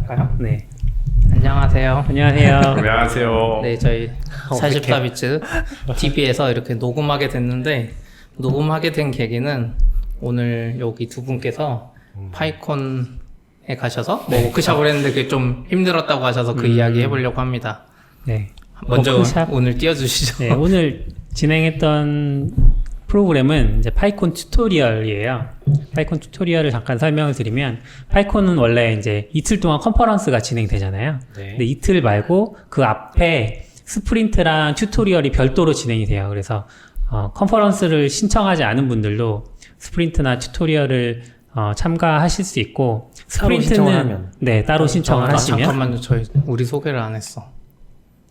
시작할까요? 네. 안녕하세요. 안녕하세요. 안녕하세요. 네, 저희 44비츠 TV에서 이렇게 녹음하게 됐는데, 녹음하게 된 계기는 오늘 여기 두 분께서 파이콘에 가셔서 뭐 워크샵을 했는데 그게 좀 힘들었다고 하셔서 그 이야기 해보려고 합니다. 네. 먼저 워크샵? 오늘 띄워주시죠. 네, 오늘 진행했던 프로그램은 이제 파이콘 튜토리얼이에요. 파이콘 튜토리얼을 잠깐 설명을 드리면, 파이콘은 원래 이제 이틀 동안 컨퍼런스가 진행되잖아요. 네. 근데 이틀 말고 그 앞에 스프린트랑 튜토리얼이 별도로 진행이 돼요. 그래서 컨퍼런스를 신청하지 않은 분들도 스프린트나 튜토리얼을 참가하실 수 있고, 스프린트는 네, 따로 신청을 하시면. 잠깐만요, 우리 소개를 안 했어.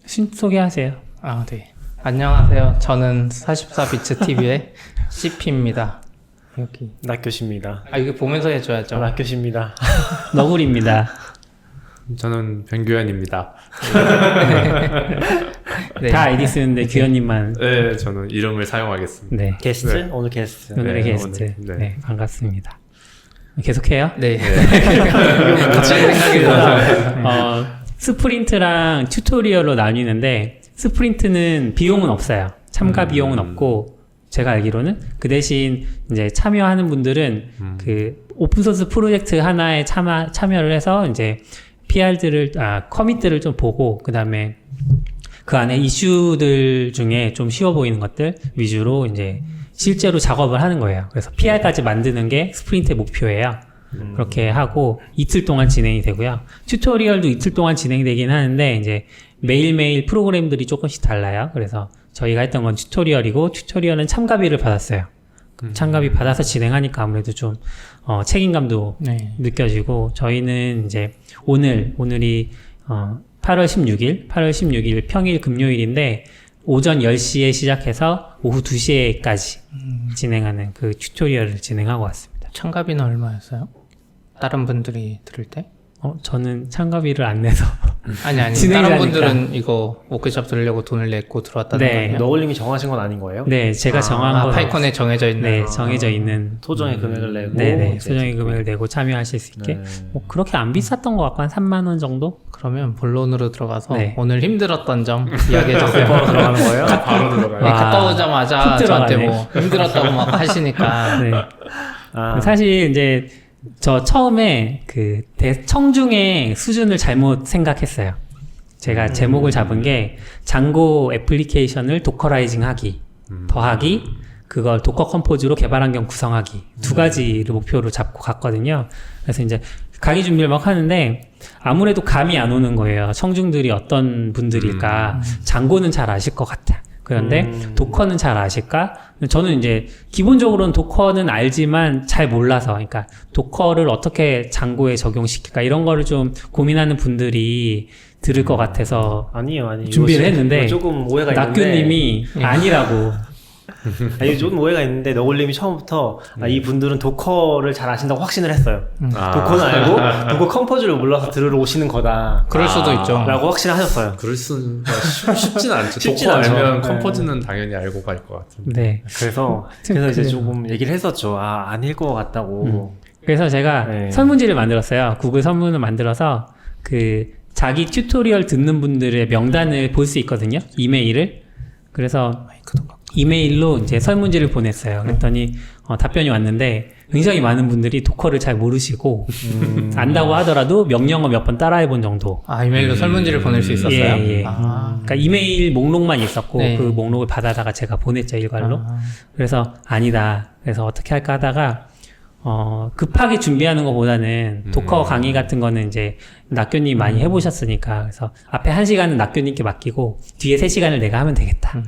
소개하세요. 아, 네. 안녕하세요. 저는 44비츠 TV의 CP입니다. 여기. 낙교십니다. 아, 이거 보면서 해줘야죠. 낙교십니다. 너구리입니다. 저는 변규현입니다. 네. 다 아이디 쓰는데 규현님만. 네, 저는 이름을 사용하겠습니다. 네. 게스트? 네. 오늘 게스트. 오늘의 네, 게스트. 오늘, 네. 반갑습니다. 계속해요? 네. 갑자기 생각이 나서. 스프린트랑 튜토리얼로 나뉘는데, 스프린트는 비용은 없어요. 참가 비용은 없고, 제가 알기로는 그 대신 이제 참여하는 분들은 그 오픈소스 프로젝트 하나에 참여를 해서 이제 커밋들을 좀 보고, 그 다음에 그 안에 이슈들 중에 좀 쉬워 보이는 것들 위주로 이제 실제로 작업을 하는 거예요. 그래서 PR까지 만드는 게 스프린트의 목표예요. 그렇게 하고 이틀 동안 진행이 되고요. 튜토리얼도 이틀 동안 진행되긴 하는데, 이제 매일매일 프로그램들이 조금씩 달라요. 그래서 저희가 했던 건 튜토리얼이고, 튜토리얼은 참가비를 받았어요. 참가비 받아서 진행하니까 아무래도 좀 책임감도 네. 느껴지고, 저희는 이제 오늘이 8월 16일 평일 금요일인데, 오전 10시에 시작해서 오후 2시에까지 진행하는 그 튜토리얼을 진행하고 왔습니다. 참가비는 얼마였어요? 다른 분들이 들을 때? 저는 참가비를 안 내서. 아니 진행을 다른 하니까. 분들은 이거 워크숍 들으려고 돈을 냈고 들어왔다는 네. 거예요? 너굴님이 정하신 건 아닌 거예요? 네, 제가 정한 건. 파이콘에 정해져 있는. 네, 정해져 있는. 소정의 금액을 내고. 네네, 이제 소정의 금액을 내고 참여하실 수 있게. 네. 뭐 그렇게 안 비쌌던 것 같고, 한 3만원 정도? 그러면 본론으로 들어가서 네. 오늘 힘들었던 점 이야기해 주세요. 바로 들어가는 거예요? 바로 들어가요. 와. 갔다 오자마자 훅 저한테 들어가네. 뭐 힘들었다고 막 하시니까. 네. 아, 사실 이제 저 처음에 그 청중의 수준을 잘못 생각했어요. 제가 제목을 잡은 게 장고 애플리케이션을 도커라이징 하기, 더하기, 그걸 도커 컴포즈로 개발 환경 구성하기, 두 가지를 목표로 잡고 갔거든요. 그래서 이제 강의 준비를 막 하는데 아무래도 감이 안 오는 거예요. 청중들이 어떤 분들일까. 장고는 잘 아실 것 같아. 그런데 도커는 잘 아실까? 저는 이제 기본적으로는 도커는 알지만 잘 몰라서, 그러니까 도커를 어떻게 장고에 적용시킬까, 이런 거를 좀 고민하는 분들이 들을 것 같아서 아니요. 준비를 했는데, 이거 조금 오해가 있는데. 낙교님이 아니라고. 아니, 조금 오해가 있는데, 너굴님이 처음부터 이 분들은 도커를 잘 아신다고 확신을 했어요. 도커는 알고, 도커 컴포즈를 몰라서 들으러 오시는 거다. 그럴 수도 있죠. 라고 확신하셨어요. 그럴 수는 쉽진 않죠. 쉽진 도커 않죠. 알면 네. 컴포즈는 당연히 알고 갈 것 같은데. 네. 그래서 이제 그래요. 조금 얘기를 했었죠. 아닐 것 같다고. 그래서 제가 네. 설문지를 만들었어요. 구글 설문을 만들어서 그 자기 튜토리얼 듣는 분들의 명단을 볼 수 있거든요. 이메일을. 그래서 이메일로 이제 설문지를 보냈어요. 그랬더니 답변이 왔는데, 굉장히 많은 분들이 도커를 잘 모르시고 안다고 하더라도 명령어 몇 번 따라해 본 정도. 이메일로 설문지를 보낼 수 있었어요? 예. 아. 그러니까 이메일 목록만 있었고, 네. 그 목록을 받아다가 제가 보냈죠, 일괄로. 그래서 아니다. 그래서 어떻게 할까 하다가 급하게 준비하는 것보다는 도커 강의 같은 거는 이제 낙교님이 많이 해보셨으니까, 그래서 앞에 1시간은 낙교님께 맡기고 뒤에 3시간을 내가 하면 되겠다.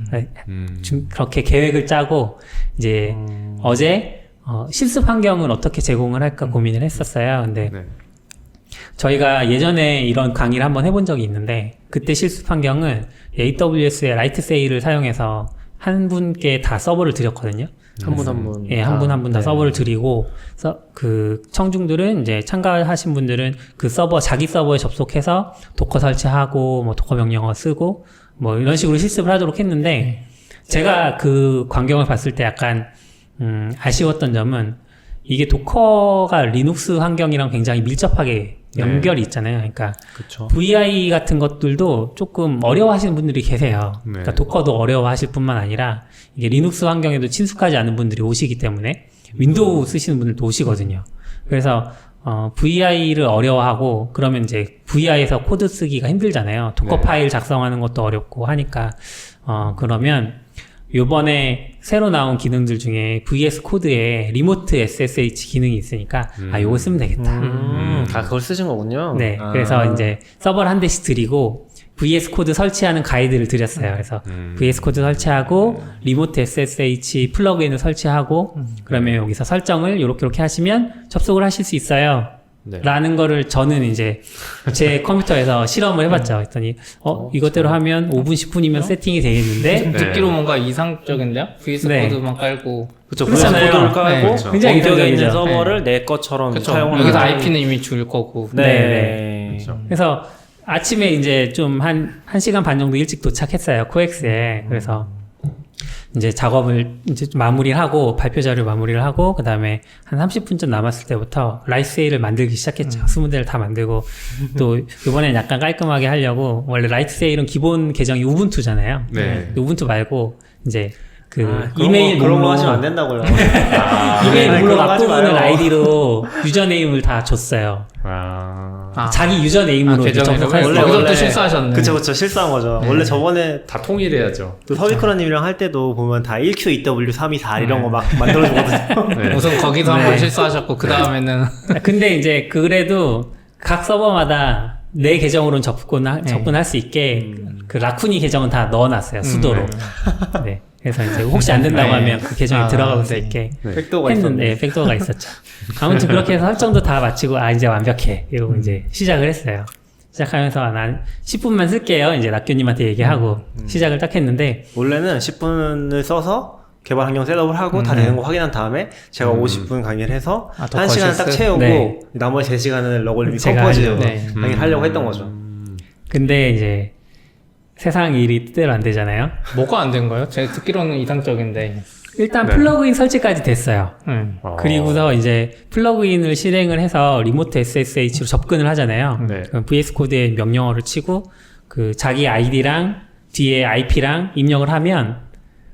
그렇게 계획을 짜고 이제 어제 실습 환경을 어떻게 제공을 할까 고민을 했었어요. 근데 네. 저희가 예전에 이런 강의를 한번 해본 적이 있는데, 그때 실습 환경은 AWS의 라이트 세일을 사용해서 한 분께 다 서버를 드렸거든요. 한 분 한 분. 예, 한 분 한 분 다 네. 서버를 드리고, 그 청중들은 이제 참가하신 분들은 그 자기 서버에 접속해서 도커 설치하고, 뭐 도커 명령어 쓰고, 뭐 이런 식으로 실습을 하도록 했는데, 제가 그 광경을 봤을 때 약간, 아쉬웠던 점은, 이게 도커가 리눅스 환경이랑 굉장히 밀접하게 연결이 있잖아요. 그러니까 그쵸. VI 같은 것들도 조금 어려워하시는 분들이 계세요. 네. 그러니까 도커도 어려워하실 뿐만 아니라 이게 리눅스 환경에도 친숙하지 않은 분들이 오시기 때문에 윈도우 쓰시는 분들도 오시거든요. 그래서 VI를 어려워하고 그러면 이제 VI에서 코드 쓰기가 힘들잖아요. 도커 네. 파일 작성하는 것도 어렵고 하니까 그러면 요번에 새로 나온 기능들 중에 VS 코드에 리모트 SSH 기능이 있으니까 요거 쓰면 되겠다. 그걸 쓰신 거군요. 네, 아. 그래서 이제 서버를 한 대씩 드리고 VS 코드 설치하는 가이드를 드렸어요. 그래서 VS 코드 설치하고 리모트 SSH 플러그인을 설치하고 그러면 여기서 설정을 이렇게 하시면 접속을 하실 수 있어요. 네. 라는 거를 저는 이제 제 컴퓨터에서 실험을 해봤죠. 그랬더니 이것대로 하면 5분 10분이면 세팅이 되겠는데 네. 듣기로 뭔가 이상적인데요? VS 네. 코드만 깔고 그쵸. 그렇잖아요. 코드를 깔고 네, 그렇죠. 굉장히 원격에 있는 이상적이죠. 서버를 내 것처럼 그쵸. 사용하는. 여기서 IP는 이미 줄 거고. 네. 그렇죠. 그래서 아침에 이제 좀 한 1시간 반 정도 일찍 도착했어요. 코엑스에. 그래서 이제 작업을 이제 좀 마무리를 하고 발표 자료 마무리를 하고 그다음에 한 30분쯤 남았을 때부터 라이트세일을 만들기 시작했죠. 20대를 다 만들고 또 이번엔 약간 깔끔하게 하려고 원래 라이트세일은 기본 계정이 우분투잖아요. 네. 우분투 말고 이제 그 그런 이메일 거, 그런 거 목록 하시면 안 된다고요. 이메일 아니, 목록 그런 거 하지 앞부분을 마요. 아이디로 유저네임을 다 줬어요. 자기 유저네임으로 이제 계정에서 접속할 수 원래 있어요. 여기서부터 실수하셨네. 그쵸. 실수한 거죠. 원래 저번에 다 통일해야죠. 또 서비크라님이랑 할 때도 보면 다 1QEW324 이런 거 막 만들어주거든요. 네. 우선 거기서 한번 실수하셨고 그 다음에는 근데 이제 그래도 각 서버마다 내 계정으로는 접근할 수 있게 그 라쿠니 계정은 다 넣어놨어요. 수도로. 네. 그래서 이제 혹시 안 된다고 네. 하면 그 계정에 아, 들어갈 수 네. 있게 백도어가 했는데 있었는데. 백도어가 있었죠. 아무튼 그렇게 해서 설정도 다 마치고 이제 완벽해 이러고 이제 시작을 했어요. 시작하면서 난 10분만 쓸게요. 이제 낙교님한테 얘기하고 시작을 딱 했는데 원래는 10분을 써서 개발 환경 셋업을 하고 다 되는 거 확인한 다음에 제가 50분 강의를 해서 아, 더 1시간 딱 거실스? 채우고 네. 나머지 3시간을 러걸님이 제가 컴포즈 하려고. 네. 강의를 하려고 했던 거죠. 근데 이제 세상 일이 뜻대로 안 되잖아요. 뭐가 안 된 거예요? 제가 듣기로는 이상적인데. 일단 네. 플러그인 설치까지 됐어요. 그리고서 이제 플러그인을 실행을 해서 리모트 SSH로 접근을 하잖아요. 네. 그럼 VS 코드에 명령어를 치고 그 자기 아이디랑 뒤에 IP랑 입력을 하면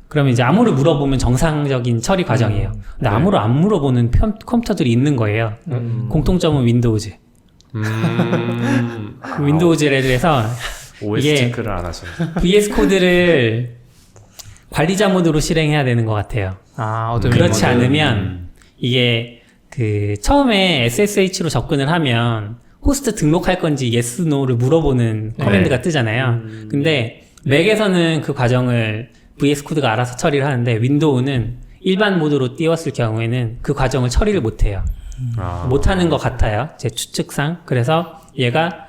그러면 이제 암호를 물어보면 정상적인 처리 과정이에요. 근데 암호를 안 물어보는 컴퓨터들이 있는 거예요. 공통점은 윈도우즈. 윈도우즈를 해서 OS 이게 체크를 안 하시네. VS 코드를 관리자 모드로 실행해야 되는 것 같아요. 그렇지 않으면 이게 그 처음에 SSH로 접근을 하면 호스트 등록할 건지 yes, no를 물어보는 커맨드가 뜨잖아요. 근데 맥에서는 그 과정을 VS 코드가 알아서 처리를 하는데 윈도우는 일반 모드로 띄웠을 경우에는 그 과정을 처리를 못해요. 못하는 것 같아요. 제 추측상. 그래서 얘가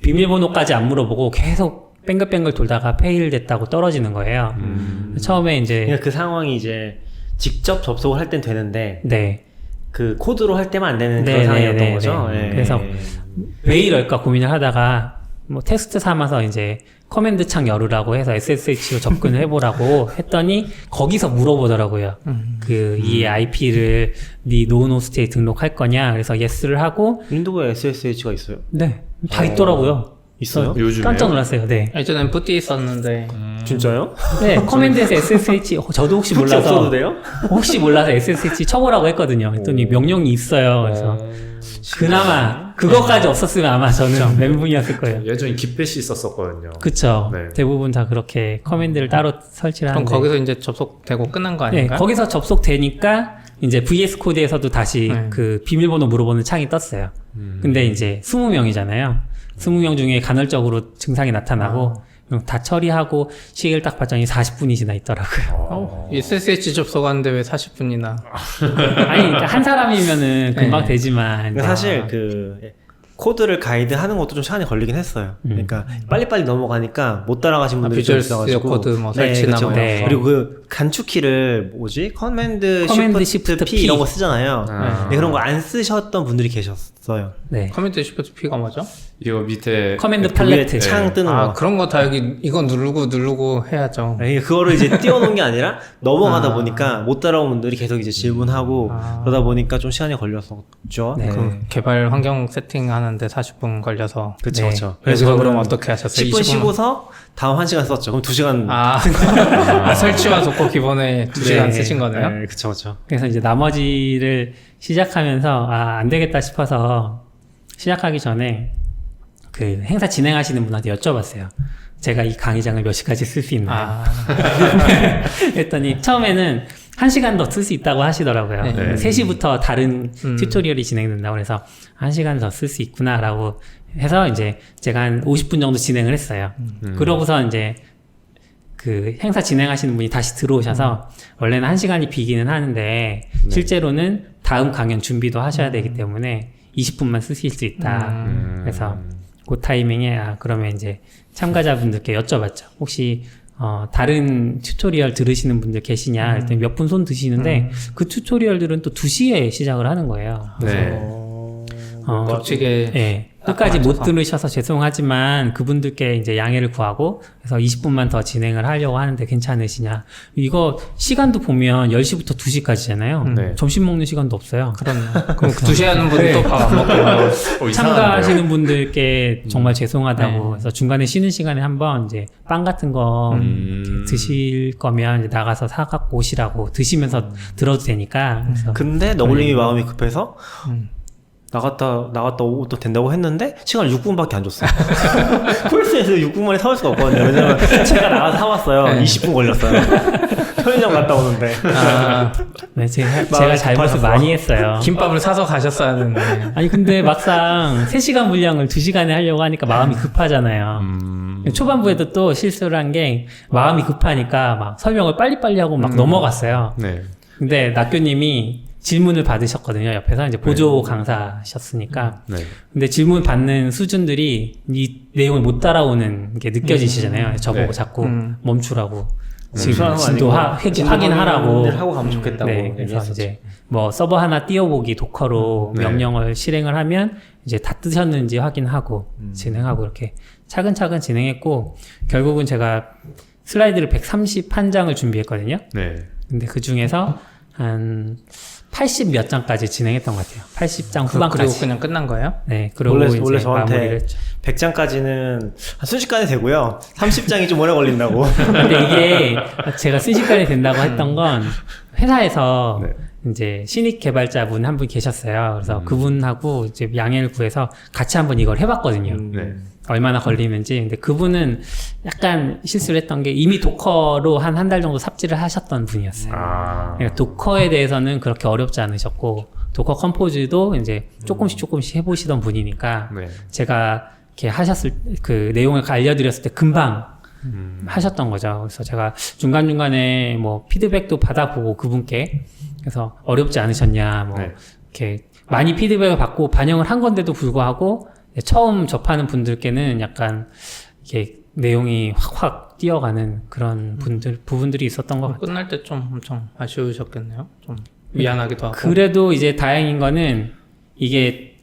비밀번호까지 안 물어보고 계속 뱅글뱅글 돌다가 페일 됐다고 떨어지는 거예요. 처음에 이제 그러니까 그 상황이 이제 직접 접속을 할 땐 되는데 네. 그 코드로 할 때만 안 되는 네, 그런 상황이었던 네, 네, 거죠. 네. 예. 그래서 왜 이럴까 고민을 하다가 뭐 테스트 삼아서 이제 커맨드 창 열으라고 해서 SSH로 접근을 해보라고 했더니 거기서 물어보더라고요. 이 IP를 네 노노스테에 등록할 거냐? 그래서 yes를 하고 윈도우에 SSH가 있어요? 네. 다 있더라고요. 있어요? 요즘에요? 깜짝 놀랐어요. 네. 예전엔 FT 있었는데 진짜요? 네, 커맨드에서 SSH 저도 혹시 혹시 몰라서 없어도 돼요? 혹시 몰라서 SSH 쳐보라고 했거든요. 했더니 명령이 있어요. 그래서 그나마 그것까지 없었으면 아마 저는 멘붕이었을 거예요. 예전에 깃뱃이 있었었거든요. 그쵸. 네. 대부분 다 그렇게 커맨드를 따로 설치를 그럼 하는데 거기서 이제 접속되고 끝난 거 네, 아닌가? 거기서 접속되니까 이제 VS 코드에서도 다시 네. 그 비밀번호 물어보는 창이 떴어요. 근데 이제 20명이잖아요. 20명 중에 간헐적으로 증상이 나타나고 그럼 다 처리하고 시계를 딱 봤더니 40분이 지나 있더라고요. SSH 접속하는데 왜 40분이나? 아니, 그러니까 한 사람이면은 금방 네. 되지만 근데 사실 그 코드를 가이드하는 것도 좀 시간이 걸리긴 했어요. 그러니까 빨리빨리 넘어가니까 못 따라가신 분들이 좀 비주얼 있어가지고. 스튜디오 코드 뭐 네, 설치나 그쵸. 뭐 이런 거. 그리고 그 간축키를 뭐지? 커맨드 커맨드 시프트 시프트 P P. 이런 거 쓰잖아요. 아. 네, 그런 거 안 쓰셨던 분들이 계셨어요. 네. 커맨드 시프트 P가 뭐죠? 이거 밑에 커맨드 위에 팔레트. 창 뜨는 아 거. 그런 거 다 여기 이거 누르고 해야죠. 네, 그거를 이제 띄워놓은 게 아니라 넘어가다 보니까 못 따라온 분들이 계속 이제 질문하고 그러다 보니까 좀 시간이 걸렸었죠. 네. 그 개발 환경 세팅하는 진행하는데 40분 걸려서. 그쵸, 네. 그쵸. 그래서 그래서 그럼 저는 어떻게 하셨어요? 10분 20분? 쉬고서 다음 1시간 썼죠. 그럼 2시간. 설치와 도커 기본에 2시간 쓰신 거네요? 네, 그쵸, 그쵸. 그래서 이제 나머지를 시작하면서 안 되겠다 싶어서 시작하기 전에 그 행사 진행하시는 분한테 여쭤봤어요. 제가 이 강의장을 몇 시까지 쓸 수 있나요? 했더니 처음에는 1시간 더 쓸 수 있다고 하시더라고요. 네. 3시부터 다른 튜토리얼이 진행된다고 그래서 1시간 더 쓸 수 있구나라고 해서 이제 제가 한 50분 정도 진행을 했어요. 그러고서 이제 그 행사 진행하시는 분이 다시 들어오셔서 원래는 1시간이 비기는 하는데 실제로는 다음 강연 준비도 하셔야 되기 때문에 20분만 쓰실 수 있다. 그래서 그 타이밍에 그러면 이제 참가자분들께 여쭤봤죠. 혹시 다른 튜토리얼 들으시는 분들 계시냐? 일단 몇 분 손 드시는데 그 튜토리얼들은 또 2시에 시작을 하는 거예요. 네. 겹치게. 예. 끝까지 못 맞춰서. 들으셔서 죄송하지만 그분들께 이제 양해를 구하고 그래서 20분만 더 진행을 하려고 하는데 괜찮으시냐. 이거 시간도 보면 10시부터 2시까지잖아요. 네. 점심 먹는 시간도 없어요. 그럼 2시에 하는 분이 또 밥 안 먹고. 참가하시는 분들께 정말 죄송하다고 네. 그래서 중간에 쉬는 시간에 한번 이제 빵 같은 거 이렇게 드실 거면 이제 나가서 사갖고 오시라고 드시면서 들어도 되니까 그래서 근데 너굴님이 마음이 급해서 나갔다 오고 또 된다고 했는데 시간을 6분밖에 안 줬어요. 콜스에서 6분 만에 사올 수가 없거든요. 왜냐면 제가 나가서 사왔어요. 네. 20분 걸렸어요. 편의점 갔다 오는데. 네, 제가 마음이 잘못을 급하셨어. 많이 했어요. 김밥을 사서 가셨어야 되는데. 아니 근데 막상 3시간 분량을 2시간에 하려고 하니까 마음이 급하잖아요. 초반부에도 또 실수를 한 게 마음이 급하니까 막 설명을 빨리빨리 하고 막 넘어갔어요. 네. 근데 낙교님이 질문을 받으셨거든요. 옆에서 이제 보조 강사셨으니까. 네. 근데 질문 받는 수준들이 이 내용을 못 따라오는 게 느껴지시잖아요. 저보고 네. 자꾸 멈추라고. 멈추라는 건 진도 아니고 확인하라고. 하고 가면 좋겠다고. 네, 그래서 얘기했었죠. 이제 뭐 서버 하나 띄워보기 도커로 네. 명령을 실행을 하면 이제 다 뜨셨는지 확인하고 진행하고 이렇게 차근차근 진행했고 결국은 제가 슬라이드를 131장을 준비했거든요. 네. 근데 그 중에서 한 80 몇 장까지 진행했던 것 같아요. 80장 그리고 후반까지. 그냥 끝난 거예요? 네, 그리고 원래 이제 저한테 마무리를 했죠. 100장까지는 순식간에 되고요. 30장이 좀 오래 걸린다고. 근데 이게 제가 순식간에 된다고 했던 건 회사에서 네. 이제 신입 개발자분 한 분 계셨어요. 그래서 그분하고 이제 양해를 구해서 같이 한번 이걸 해봤거든요. 네. 얼마나 걸리는지. 근데 그분은 약간 실수를 했던 게 이미 도커로 한 달 정도 삽질을 하셨던 분이었어요. 그러니까 도커에 대해서는 그렇게 어렵지 않으셨고 도커 컴포즈도 이제 조금씩 해보시던 분이니까 네. 제가 이렇게 하셨을 그 내용을 알려드렸을 때 금방 하셨던 거죠. 그래서 제가 중간중간에 뭐 피드백도 받아보고 그분께 그래서 어렵지 않으셨냐 뭐 네. 이렇게 많이 피드백을 받고 반영을 한 건데도 불구하고 처음 접하는 분들께는 약간 이렇게 내용이 확 뛰어가는 그런 부분들이 있었던 것 같아요. 끝날 때 좀 엄청 아쉬우셨겠네요. 좀 미안하기도 하고. 그래도 이제 다행인 거는 이게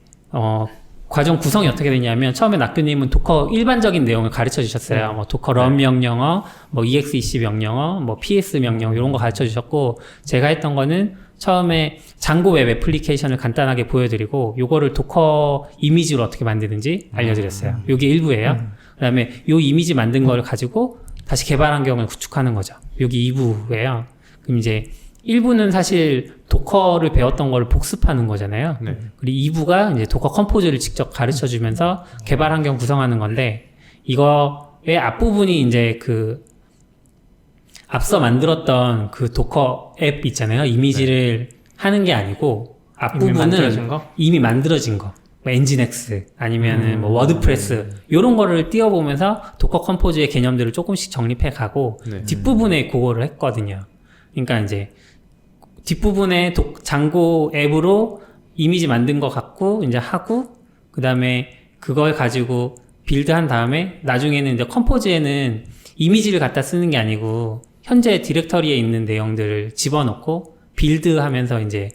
과정 구성이 어떻게 되냐면 처음에 낙교님은 도커 일반적인 내용을 가르쳐 주셨어요. 뭐 도커 런 명령어, 뭐 EX20 명령어, 뭐 PS 명령 이런 거 가르쳐 주셨고 제가 했던 거는 처음에 장고 웹 애플리케이션을 간단하게 보여드리고 요거를 도커 이미지로 어떻게 만드는지 알려드렸어요. 요게 일부예요. 그다음에 요 이미지 만든 거를 가지고 다시 개발 환경을 구축하는 거죠. 여기 2부예요. 그럼 이제 1부는 사실 도커를 배웠던 걸 복습하는 거잖아요. 네. 그리고 2부가 이제 도커 컴포즈를 직접 가르쳐 주면서 개발 환경 구성하는 건데 이거의 앞부분이 이제 그 앞서 만들었던 그 도커 앱 있잖아요. 이미지를 하는 게 아니고 앞부분은 만들어진 거? 이미 만들어진 거. 뭐 엔진엑스 아니면은 뭐 워드프레스 요런 거를 띄워보면서 도커 컴포즈의 개념들을 조금씩 정립해 가고 네. 뒷부분에 그거를 했거든요. 그러니까 이제 뒷부분에 장고 앱으로 이미지 만든 거 갖고 이제 하고 그 다음에 그걸 가지고 빌드한 다음에 나중에는 이제 컴포즈에는 이미지를 갖다 쓰는 게 아니고 현재 디렉터리에 있는 내용들을 집어넣고 빌드하면서 이제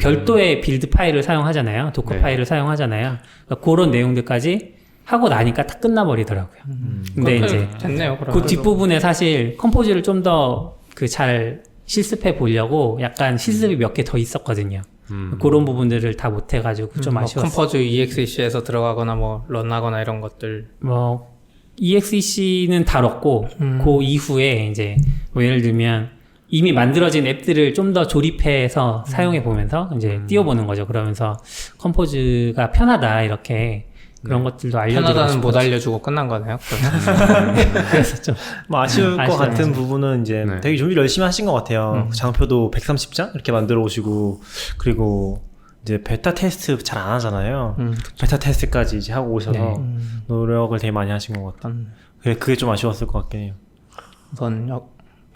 별도의 빌드 파일을 사용하잖아요. 도커 네. 파일을 사용하잖아요. 그러니까 그런 내용들까지 하고 나니까 딱 끝나버리더라고요. 근데 이제 됐네요. 그럼. 그 뒷부분에 사실 컴포즈를 좀 더 그 잘 실습해 보려고 약간 실습이 몇 개 더 있었거든요. 그런 부분들을 다 못해가지고 좀 뭐 아쉬웠어요. 컴포즈 EXEC에서 들어가거나 뭐 런하거나 이런 것들. 뭐 EXEC는 다뤘고 그 이후에 이제 뭐 예를 들면 이미 만들어진 앱들을 좀 더 조립해서 사용해 보면서 이제 띄워보는 거죠. 그러면서 컴포즈가 편하다 이렇게 그런 것들도 알려드리고 편하다는 못 싶었어요. 알려주고 끝난 거네요. 그래서 좀 뭐 아쉬울 것 아쉬워요. 같은 부분은 이제 네. 되게 준비를 열심히 하신 것 같아요. 장표도 130장 이렇게 만들어 오시고 그리고 이제 베타 테스트 잘 안 하잖아요. 베타 테스트까지 이제 하고 오셔서 네. 노력을 되게 많이 하신 것 같아요. 그게 좀 아쉬웠을 것 같긴 해요. 우선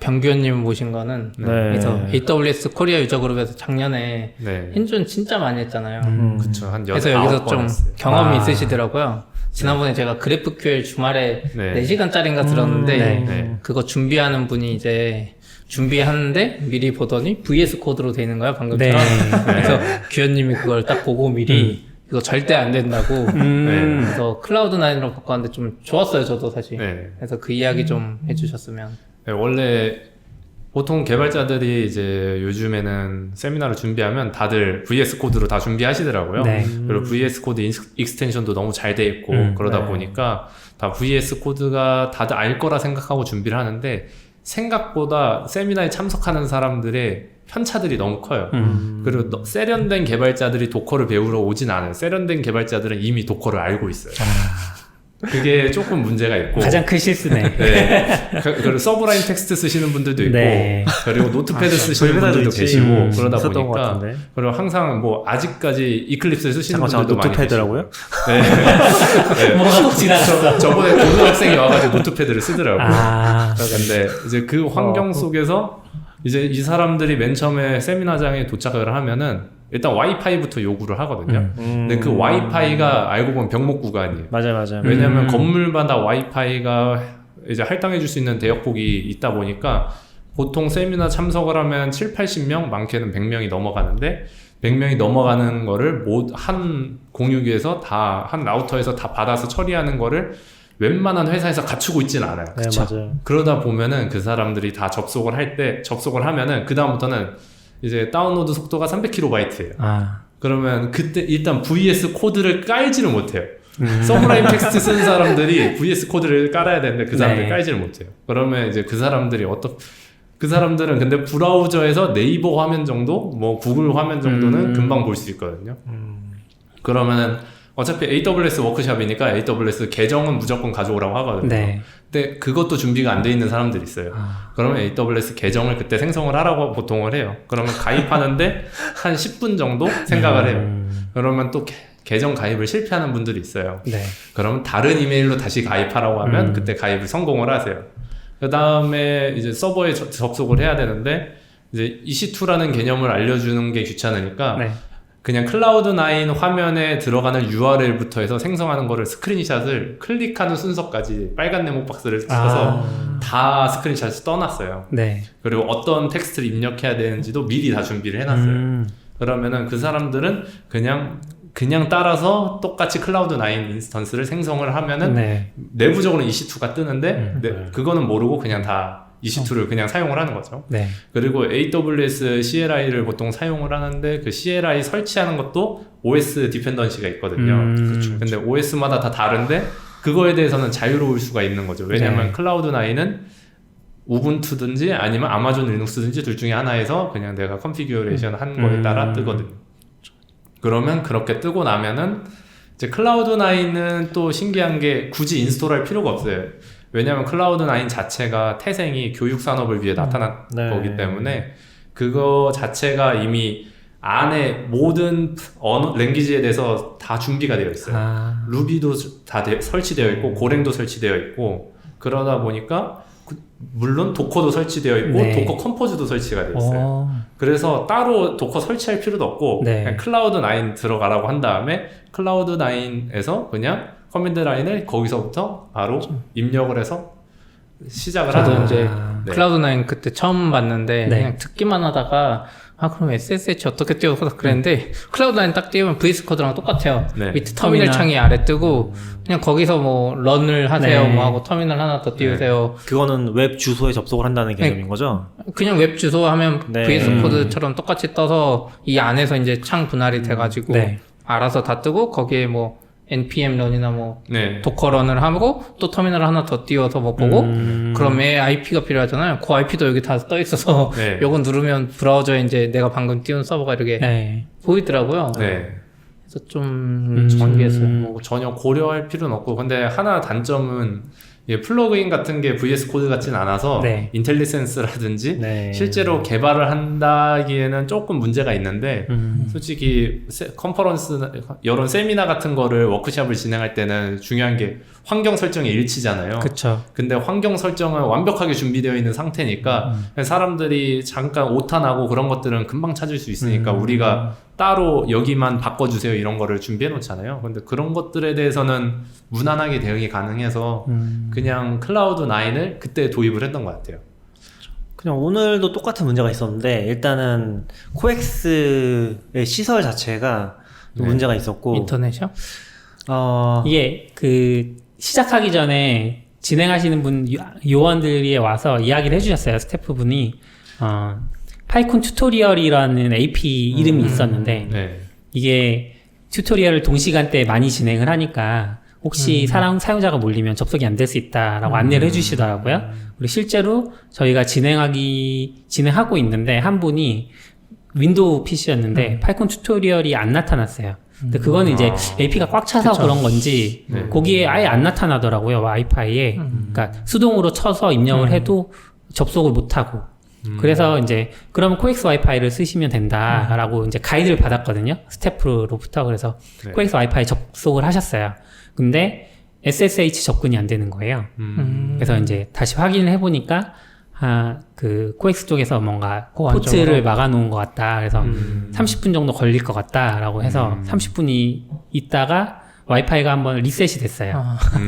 병규현님 모신 거는 네. 그래서 AWS 코리아 유저 그룹에서 작년에 네. hin준 진짜 많이 했잖아요. 그쵸. 한 그래서 여덟, 여기서 아홉 좀 번 했어요. 경험이 아. 있으시더라고요. 지난번에 제가 그래프QL 주말에 네. 4시간짜리인가 들었는데 네. 그거 준비하는 분이 이제 준비하는데 미리 보더니 VS 코드로 돼 있는 거야 방금처럼. 네. 그래서 규현님이 그걸 딱 보고 미리 이거 절대 안 된다고. 그래서 클라우드9로 바꿨는데 좀 좋았어요 저도 사실. 네. 그래서 그 이야기 좀 해주셨으면. 네, 원래 보통 개발자들이 이제 요즘에는 세미나를 준비하면 다들 VS 코드로 다 준비하시더라고요. 네. 그리고 VS 코드 익스텐션도 너무 잘 돼 있고 그러다 네. 보니까 다 VS 코드가 다들 알 거라 생각하고 준비를 하는데 생각보다 세미나에 참석하는 사람들의 편차들이 너무 커요. 그리고 세련된 개발자들이 도커를 배우러 오진 않아요. 세련된 개발자들은 이미 도커를 알고 있어요. 그게 조금 문제가 있고 가장 큰 실수네. 네. 그리고 서브라인 텍스트 쓰시는 분들도 있고 네. 그리고 노트패드 쓰시는 저희 회사도 분들도 있지. 계시고 그러다 있었던 것 보니까 같은데. 그리고 항상 뭐 아직까지 이클립스 쓰시는 잠깐 분들도 많이 노트패드라고요? 계시고. 네. 뭐가 또 지나갔어. 저번에 고등학생이 와가지고 노트패드를 쓰더라고요. 아, 근데 이제 그 환경 속에서 이제 이 사람들이 맨 처음에 세미나장에 도착을 하면은 일단 와이파이부터 요구를 하거든요. 근데 그 와이파이가 알고 보면 병목 구간이에요. 맞아요. 왜냐하면 건물마다 와이파이가 이제 할당해줄 수 있는 대역폭이 있다 보니까 보통 세미나 참석을 하면 7, 80명, 많게는 100명이 넘어가는데 100명이 넘어가는 거를 한 공유기에서 다, 한 라우터에서 다 받아서 처리하는 거를 웬만한 회사에서 갖추고 있지는 않아요. 네, 맞아요. 그러다 보면은 그 사람들이 다 접속을 하면은 그다음부터는 이제 다운로드 속도가 300kb예요. 아, 그러면 그때 일단 VS 코드를 깔지를 못해요. 서브라인 텍스트 쓴 사람들이 VS 코드를 깔아야 되는데 그 사람들이 네. 깔지를 못해요. 그러면 이제 그 사람들은 근데 브라우저에서 네이버 화면 정도, 뭐 구글 화면 정도는 금방 볼 수 있거든요. 그러면은 어차피 AWS 워크숍이니까 AWS 계정은 무조건 가져오라고 하거든요. 네. 근데 그것도 준비가 안 돼 있는 사람들이 있어요. 그러면 AWS 계정을 그때 생성을 하라고 보통을 해요. 그러면 가입하는데 한 10분 정도 생각을 해요. 그러면 또 계정 가입을 실패하는 분들이 있어요. 네. 그러면 다른 이메일로 다시 가입하라고 하면 그때 가입을 성공을 하세요. 그 다음에 이제 서버에 접속을 해야 되는데 이제 EC2라는 개념을 알려주는 게 귀찮으니까 네. 그냥 클라우드9 화면에 들어가는 URL부터 해서 생성하는 거를 스크린샷을 클릭하는 순서까지 빨간 네모 박스를 쳐서 다 스크린샷을 떠놨어요. 네. 그리고 어떤 텍스트를 입력해야 되는지도 미리 다 준비를 해놨어요. 그러면은 그 사람들은 그냥 따라서 똑같이 클라우드9 인스턴스를 생성을 하면은 네. 내부적으로 EC2가 뜨는데 그거는 모르고 그냥 다 EC2를 그냥 사용을 하는 거죠. 네. 그리고 AWS CLI를 보통 사용을 하는데 그 CLI 설치하는 것도 OS 디펜던시가 있거든요. 근데 OS마다 다 다른데 그거에 대해서는 자유로울 수가 있는 거죠. 왜냐면 네. 클라우드9은 우분투든지 아니면 아마존 리눅스든지 둘 중에 하나에서 그냥 내가 컨피규레이션 한 거에 따라 뜨거든요. 그러면 그렇게 뜨고 나면은 이제 클라우드9은 또 신기한 게 굳이 인스톨할 필요가 없어요. 왜냐하면 클라우드9 자체가 태생이 교육 산업을 위해 나타난 네. 거기 때문에 그거 자체가 이미 안에 모든 언어 랭귀지에 대해서 다 준비가 되어 있어요. 아, 루비도 다 설치되어 있고 고랭도 설치되어 있고 그러다 보니까 물론 도커도 설치되어 있고 네. 도커 컴포즈도 설치가 되어 있어요. 그래서 따로 도커 설치할 필요도 없고 네. 그냥 클라우드9 들어가라고 한 다음에 클라우드9에서 그냥 커맨드 라인을 거기서부터 바로 입력을 해서 시작을 저도 하는 이제 네. 클라우드9 그때 처음 봤는데 네. 그냥 듣기만 하다가 그럼 SSH 어떻게 띄워서 그랬는데 클라우드9 딱 띄우면 VS 코드랑 똑같아요. 네. 밑에 터미널 터미널. 창이 아래 뜨고 그냥 거기서 뭐 런을 하세요, 네. 뭐 하고 터미널 하나 더 띄우세요. 그거는 웹 주소에 접속을 한다는 개념인 거죠? 그냥 웹 주소 하면 네. VS 코드처럼 똑같이 떠서 이 안에서 이제 창 분할이 돼가지고 네. 알아서 다 뜨고 거기에 뭐 npm 런이나 뭐 네. 도커 런을 하고 또 터미널 하나 더 띄워서 뭐 보고 그럼 왜 IP가 필요하잖아요. 그 IP도 여기 다 떠 있어서 네. 요거 누르면 브라우저에 이제 내가 방금 띄운 서버가 이렇게 네. 보이더라고요. 네. 그래서 좀 신기했어요. 뭐 전혀 고려할 필요는 없고 근데 하나 단점은 플러그인 같은 게 VS 코드 같진 않아서 네. 인텔리센스라든지 네. 실제로 개발을 한다기에는 조금 문제가 있는데 솔직히 컨퍼런스 여러 세미나 같은 거를 워크숍을 진행할 때는 중요한 게 환경 설정의 일치잖아요. 그쵸. 근데 환경 설정은 완벽하게 준비되어 있는 상태니까 사람들이 잠깐 오타나고 그런 것들은 금방 찾을 수 있으니까 우리가 따로 여기만 바꿔주세요 이런 거를 준비해 놓잖아요. 근데 그런 것들에 대해서는 무난하게 대응이 가능해서 그냥 클라우드 9을 그때 도입을 했던 것 같아요. 그냥 오늘도 똑같은 문제가 있었는데 일단은 코엑스의 시설 자체가 좀 네. 문제가 있었고 인터넷이요? 이게 그 시작하기 전에 진행하시는 분 요원들이 와서 이야기를 해주셨어요. 스태프분이 파이콘 튜토리얼이라는 API 이름이 있었는데 네. 이게 튜토리얼을 동시간대에 많이 진행을 하니까 혹시 사용자가 몰리면 접속이 안 될 수 있다라고 안내를 해주시더라고요. 그리고 실제로 저희가 진행하고 있는데 한 분이 윈도우 PC였는데 파이콘 튜토리얼이 안 나타났어요. 근데 그거는 이제 AP가 꽉 차서 그쵸. 그런 건지 네. 거기에 아예 안 나타나더라고요. 와이파이에. 그러니까 수동으로 쳐서 입력을 해도 접속을 못 하고. 그래서 이제 그러면 코엑스 와이파이를 쓰시면 된다라고 이제 가이드를 받았거든요. 스태프로부터. 그래서 네. 코엑스 와이파이 접속을 하셨어요. 근데 SSH 접근이 안 되는 거예요. 그래서 이제 다시 확인을 해보니까 그 코엑스 쪽에서 뭔가 포트를 안쪽으로? 막아놓은 것 같다. 그래서 30분 정도 걸릴 것 같다라고 해서 30분이 있다가 와이파이가 한번 리셋이 됐어요.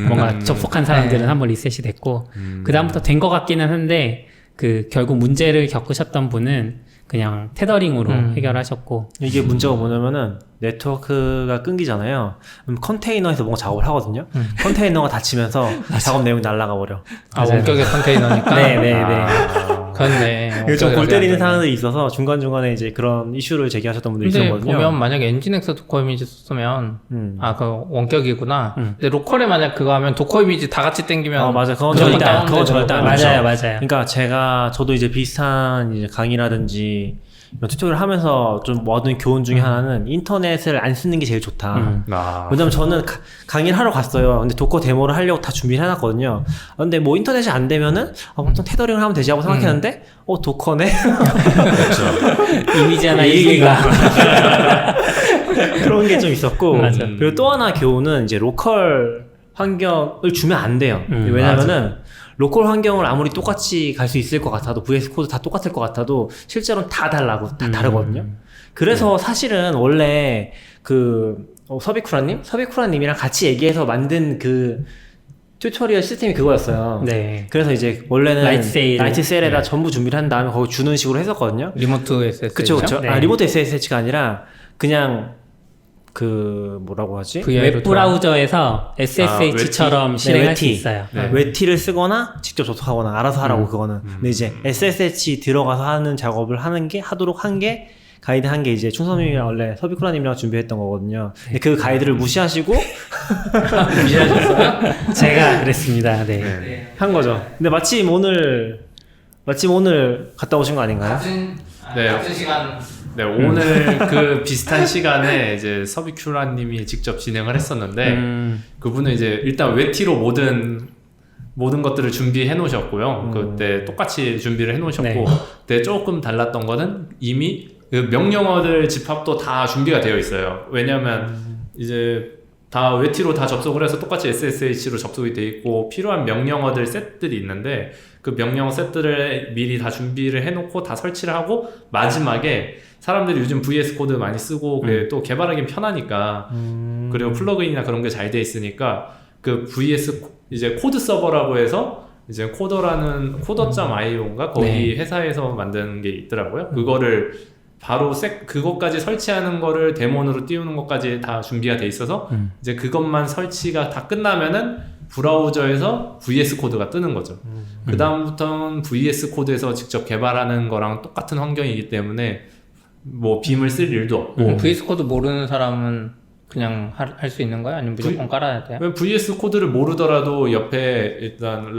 뭔가 접속한 사람들은 네. 한번 리셋이 됐고 그 다음부터 된 것 같기는 한데 그 결국 문제를 겪으셨던 분은 그냥 테더링으로 해결하셨고 이게 문제가 뭐냐면은 네트워크가 끊기잖아요. 그럼 컨테이너에서 뭔가 작업을 하거든요. 컨테이너가 닫히면서 작업 내용이 날아가 버려. 맞아요. 원격의 컨테이너니까. 네네네. 그렇네. 이거 좀 골 원격이 때리는 안 되네. 상황들이 있어서 중간중간에 이제 그런 이슈를 제기하셨던 분들이 근데 있었거든요. 보면 만약에 엔진엑스 도커 이미지 썼으면 그 원격이구나. 근데 로컬에 만약 그거 하면 도커 이미지 다 같이 땡기면 맞아. 그건 무조건 절대 다운되는 그건 절대 안 거고. 되죠. 맞아요. 그러니까 저도 이제 비슷한 이제 강의라든지 이런 튜토리얼 하면서 좀 얻은 교훈 중에 하나는 인터넷을 안 쓰는 게 제일 좋다. 왜냐면 저는 강의를 하러 갔어요. 근데 도커 데모를 하려고 다 준비를 해놨거든요. 근데 뭐 인터넷이 안 되면은 보통 테더링을 하면 되지 하고 생각했는데 도커네? 이미지 하나 얘기가. 1기가 그런 게 좀 있었고 맞아. 그리고 또 하나 교훈은 이제 로컬 환경을 주면 안 돼요. 왜냐면은 로컬 환경을 아무리 똑같이 갈 수 있을 것 같아도 VS 코드 다 똑같을 것 같아도 실제로는 다 다르거든요. 그래서 사실은 원래 그 서비쿠라님이랑 같이 얘기해서 만든 그 튜토리얼 시스템이 그거였어요. 네. 그래서 이제 원래는 라이트 세일에다 전부 준비를 한 다음에 거기 주는 식으로 했었거든요. 리모트 SSH. 그쵸. 네. 리모트 SSH가 아니라 그냥 그 뭐라고 하지? 웹 브라우저에서 SSH처럼 실행할 수 웨티. 있어요. 네. 웨티를 쓰거나 직접 접속하거나 알아서 하라고 그거는. 근데 이제 SSH 들어가서 하는 작업을 하도록 한 게 가이드 한 게 이제 충선님이랑 원래 서비쿠라님이랑 준비했던 거거든요. 근데 그 가이드를 무시하시고 무시하셨어요? 제가 그랬습니다. 네. 네. 한 거죠. 근데 마침 오늘 갔다 오신 거 아닌가요? 같은 시간. 네, 오늘 그 비슷한 시간에 이제 서비큐라님이 직접 진행을 했었는데 그분은 이제 일단 웨티로 모든 것들을 준비해 놓으셨고요. 그때 똑같이 준비를 해 놓으셨고 네. 그때 조금 달랐던 거는 이미 그 명령어들 집합도 다 준비가 되어 있어요. 왜냐면 이제 다 웨티로 다 접속을 해서 똑같이 SSH로 접속이 돼 있고 필요한 명령어들 셋들이 있는데 그 명령어 셋들을 미리 다 준비를 해놓고 다 설치를 하고 마지막에 사람들이 요즘 VS 코드 많이 쓰고 그게 또 개발하기 편하니까 그리고 플러그인이나 그런 게 잘 돼 있으니까 그 VS 이제 코드 서버라고 해서 이제 코더.io인가 거기 네. 회사에서 만든 게 있더라고요. 그거를 바로 그것까지 설치하는 거를 데몬으로 띄우는 것까지 다 준비가 돼 있어서 이제 그것만 설치가 다 끝나면은 브라우저에서 VS 코드가 뜨는 거죠. 그 다음부터는 VS 코드에서 직접 개발하는 거랑 똑같은 환경이기 때문에 뭐 빔을 쓸 일도 없고. VS 코드 모르는 사람은 그냥 할 수 있는 거야? 아니면 무조건 깔아야 돼요? VS 코드를 모르더라도 옆에 일단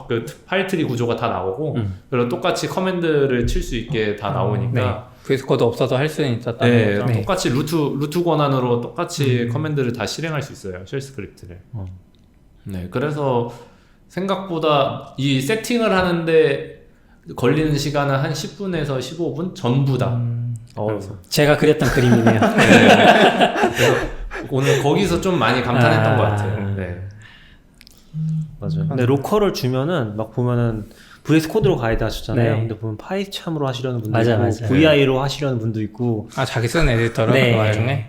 그 파일 트리 구조가 다 나오고 그리고 똑같이 커맨드를 칠 수 있게 다 나오니까 VS 코드 없어도 할 수는 있었다는 네, 거죠? 똑같이 루트 권한으로 똑같이 커맨드를 다 실행할 수 있어요. 쉘 스크립트를. 네, 그래서 생각보다 이 세팅을 하는데 걸리는 시간은 한 10분에서 15분 전부 다. 그래서 제가 그렸던 그림이네요. 그래서 오늘 거기서 좀 많이 감탄했던 것 같아요. 네. 맞아요. 근데 로컬을 주면은 막 보면은 VS 코드로 가이드 하셨잖아요. 네. 근데 보면 파이참으로 하시려는 분도 맞아, 있고 맞아. VI로 하시려는 분도 있고. 아, 자기 쓴 에디터를 네. 그 와중에?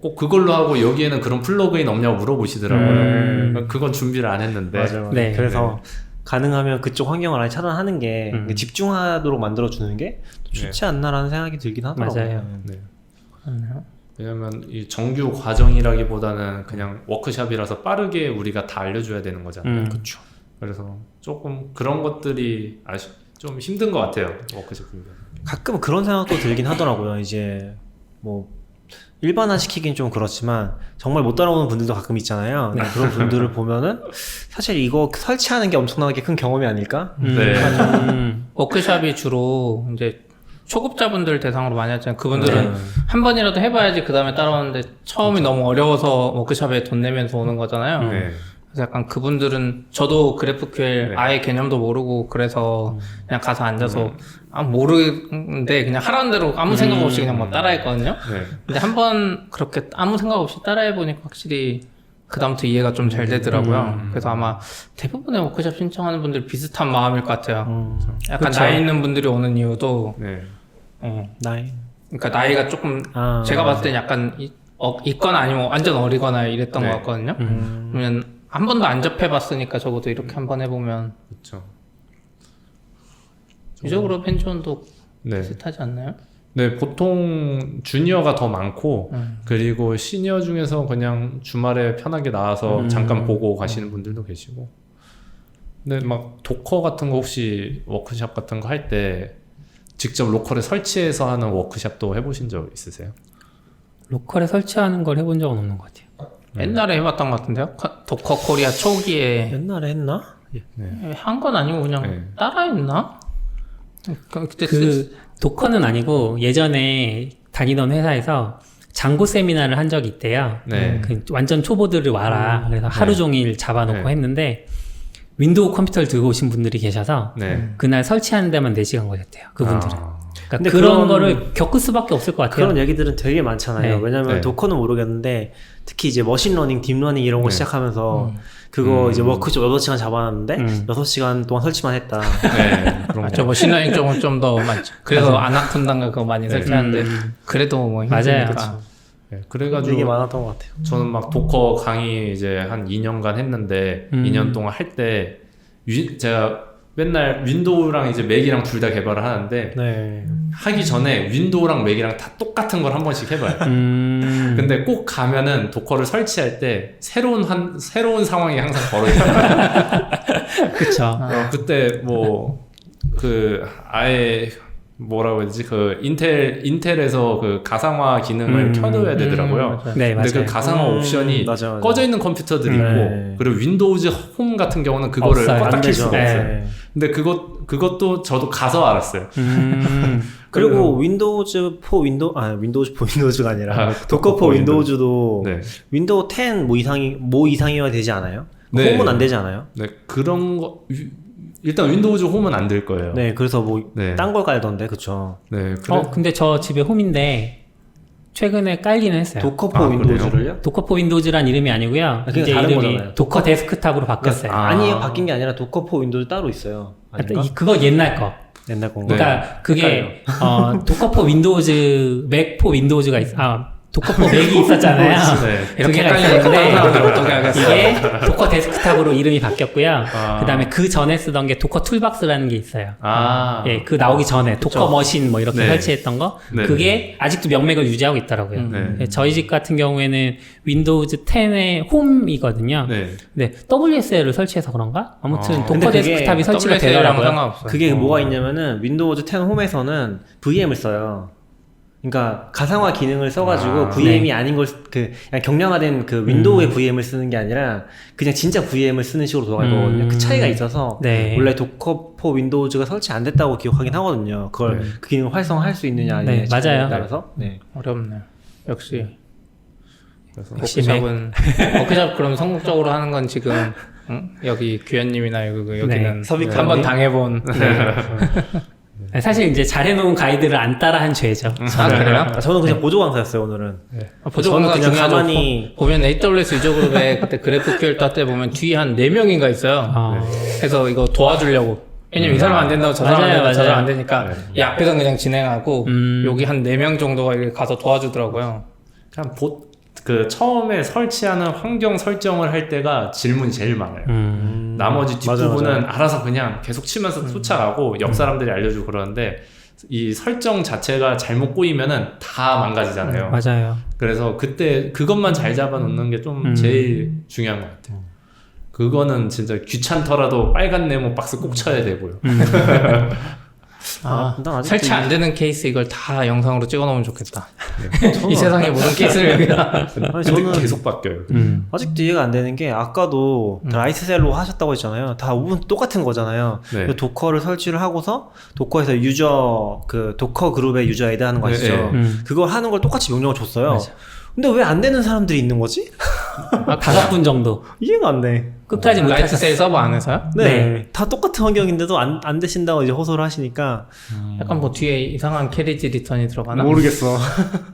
꼭 그걸로 하고 여기에는 그런 플러그인 없냐고 물어보시더라고요. 그건 준비를 안 했는데. 맞아요. 네. 그래서 가능하면 그쪽 환경을 아예 차단하는 게 집중하도록 만들어주는 게 좋지 않나라는 생각이 들긴 하더라고요. 맞아요. 네. 왜냐면 이 정규 과정이라기보다는 그냥 워크샵이라서 빠르게 우리가 다 알려줘야 되는 거잖아요. 그렇죠. 그래서 조금 그런 것들이 좀 힘든 것 같아요. 워크숍 준비. 가끔 그런 생각도 들긴 하더라고요. 이제 뭐 일반화 시키긴 좀 그렇지만 정말 못 따라오는 분들도 가끔 있잖아요. 그런 분들을 보면은 사실 이거 설치하는 게 엄청나게 큰 경험이 아닐까? 네. 워크샵이 주로 이제 초급자분들 대상으로 많이 하잖아요. 그분들은 한 번이라도 해봐야지 그 다음에 따라오는데 처음이 너무 어려워서 워크샵에 돈 내면서 오는 거잖아요. 네. 그래서 약간 그분들은 저도 GraphQL 네. 아예 개념도 모르고 그래서 그냥 가서 앉아서 모르는데 그냥 하라는 대로 아무 생각 없이 그냥 막 따라했거든요. 네. 근데 한번 그렇게 아무 생각 없이 따라해보니까 확실히 그다음부터 이해가 좀 잘 되더라고요. 그래서 아마 대부분의 워크숍 신청하는 분들 비슷한 마음일 것 같아요. 약간 그쵸. 나이 있는 분들이 오는 이유도 네. 나이. 그러니까 나이가 조금 제가 봤을 땐 약간 있거나 아니면 완전 어리거나 이랬던 네. 것 같거든요. 그러면 한 번도 안 접해봤으니까 적어도 이렇게 한번 해보면 그렇죠. 유적으로 펜지온도 네. 비슷하지 않나요? 네, 보통 주니어가 더 많고 그리고 시니어 중에서 그냥 주말에 편하게 나와서 잠깐 보고 가시는 분들도 계시고. 근데 막 도커 같은 거 혹시 워크샵 같은 거 할 때 직접 로컬에 설치해서 하는 워크샵도 해보신 적 있으세요? 로컬에 설치하는 걸 해본 적은 없는 것 같아요. 옛날에 해봤던 것 같은데요? 도커 코리아 초기에 옛날에 했나? 한 건 아니고 그냥 네. 따라했나? 그때 도커는 아니고 예전에 다니던 회사에서 장고 세미나를 한 적이 있대요. 네. 그 완전 초보들을 와라. 그래서 하루 종일 잡아놓고 네. 했는데 윈도우 컴퓨터를 들고 오신 분들이 계셔서 네. 그날 설치하는 데만 4시간 걸렸대요. 그분들은. 아, 그러니까 근데 그런 그런- 거를 겪을 수밖에 없을 것 같아요. 그런 얘기들은 되게 많잖아요. 네. 왜냐면 네. 도커는 모르겠는데 특히 이제 머신러닝, 딥러닝 이런 거 네. 시작하면서 그거 이제 워크숍 6시간 잡아놨는데 6시간 동안 설치만 했다. 네. 그런 맞죠. 거. 뭐 신라인 쪽은 좀 더 많죠. 그래서 아나콘단가 그거 많이 설치하는데 그래도 뭐 맞아요. 힘드니까. 네, 그래가지고 되게 많았던 것 같아요. 저는 막 도커 강의 이제 한 2년간 했는데 2년 동안 할 때 제가 맨날 윈도우랑 이제 맥이랑 둘 다 개발을 하는데 네. 하기 전에 윈도우랑 맥이랑 다 똑같은 걸 한 번씩 해봐요. 근데 꼭 가면은 도커를 설치할 때 새로운 상황이 항상 벌어져요. 그쵸. 그때 뭐 그 아예 뭐라고 해야 되지? 그 인텔에서 그 가상화 기능을 켜둬야 되더라고요. 맞아요. 네, 근데 맞아요. 그 가상화 옵션이 맞아. 꺼져 있는 컴퓨터들이 있고 네. 그리고 윈도우즈 홈 같은 경우는 그거를 없어요. 껐다 안 킬 되죠. 수가 없어요. 네. 근데 그것도 저도 가서 알았어요. 그리고 윈도우즈 4 윈도우즈가 아니라 아, 도커 4 윈도우즈도 네. 윈도우 10 뭐 이상이어야 되지 않아요? 네. 홈은 안 되지 않아요? 네, 그런 거 일단 윈도우즈 홈은 안 될 거예요. 네, 그래서 뭐 네. 딴 걸 깔던데, 그쵸? 네, 그래. 근데 저 집에 홈인데 최근에 깔기는 했어요. 도커 4 아, 윈도우즈를요? 도커4 윈도우즈란 이름이 아니고요. 그게 이제 다른 이름이 거잖아요. 도커 데스크탑으로 바뀌었어요. 아. 아니에요, 바뀐 게 아니라 도커 4 윈도우즈 따로 있어요. 아닌가? 그거 옛날 거. 옛날 건가? 네. 그러니까 그게 도커4 윈도우즈, 맥4 윈도우즈가 있어. 도커4 맥이 있었잖아요. 네. 이렇게 두 개가 헷갈리니까 다른 있었는데 사람들 어떻게 하겠어? 이게 도커 데스크탑으로 이름이 바뀌었고요. 아. 그다음에 그 전에 쓰던 게 도커 툴박스라는 게 있어요. 아. 예, 그 나오기 전에 도커 머신 뭐 이렇게 네. 설치했던 거 네. 그게 아직도 명맥을 유지하고 있더라고요. 네. 예, 저희 집 같은 경우에는 윈도우즈 10의 홈이거든요. 네. 근데 WSL을 설치해서 그런가? 아무튼 아. 도커 근데 그게 데스크탑이 설치가 WSL이랑 되더라고요. 상관없어요. 그게 뭐가 있냐면은 윈도우즈 10 홈에서는 VM을 써요. 그러니까 가상화 기능을 써가지고 아, VM이 아닌 걸 그냥 경량화된 그 윈도우의 VM을 쓰는 게 아니라 그냥 진짜 VM을 쓰는 식으로 돌아갈 거거든요. 그 차이가 있어서 네. 원래 도커4 윈도우즈가 설치 안 됐다고 기억하긴 하거든요. 그걸 네. 그 기능을 활성화할 수 있느냐 아니냐 네, 맞아요. 따라서. 네. 어렵네요. 역시 그래서 역시 워크샵은 워크샵 그럼 성공적으로 하는 건 지금 여기 규현님이나 여기는 섭익 한번 회원님? 당해본. 사실 이제 잘해놓은 가이드를 안 따라한 죄죠. 아 그래요? 아, 저는 그냥 보조 강사였어요 오늘은. 보조공사 저는 그냥 중요하죠. 가만히- 보면 AWS 유저그룹에 그때 그래프QL 때 보면 뒤에 한 4명인가 있어요. 아. 그래서 이거 도와주려고. 왜냐면 이 사람 안 된다고 저 사람 안 맞아요, 된다고 저 사람 안 맞아요. 되니까 이 앞에서 그냥 진행하고 여기 한 4명 정도가 이렇게 가서 도와주더라고요. 그냥 그 처음에 설치하는 환경 설정을 할 때가 질문이 제일 많아요. 나머지 맞아, 뒷부분은 알아서 그냥 계속 치면서 쫓아가고 옆 사람들이 알려주고 그러는데 이 설정 자체가 잘못 꼬이면은 다 망가지잖아요. 맞아요. 그래서 그때 그것만 잘 잡아놓는 게 좀 제일 중요한 것 같아요. 그거는 진짜 귀찮더라도 빨간 네모 박스 꼭 쳐야 되고요. 난 아직도 설치 안 되는 케이스 이걸 다 영상으로 찍어 놓으면 좋겠다. 이 세상의 모든 케이스를 그냥 아니, 근데 저는 계속 바뀌어요. 아직도 이해가 안 되는 게 아까도 라이트셀로 하셨다고 했잖아요. 다 우분투 똑같은 거잖아요. 네. 그 도커를 설치를 하고서 도커에서 유저 그 도커 그룹에 유저 애드하는 거 아시죠? 네, 그걸 하는 걸 똑같이 명령을 줬어요. 맞아. 근데 왜 안 되는 사람들이 있는 거지? 5분 정도. 이해가 안 돼. 끝까지 라이트 못하셨어요. 셀 서버 안에서요? 네. 다 똑같은 환경인데도 안 되신다고 이제 호소를 하시니까 약간 뭐 뒤에 이상한 캐리지 리턴이 들어가나? 모르겠어.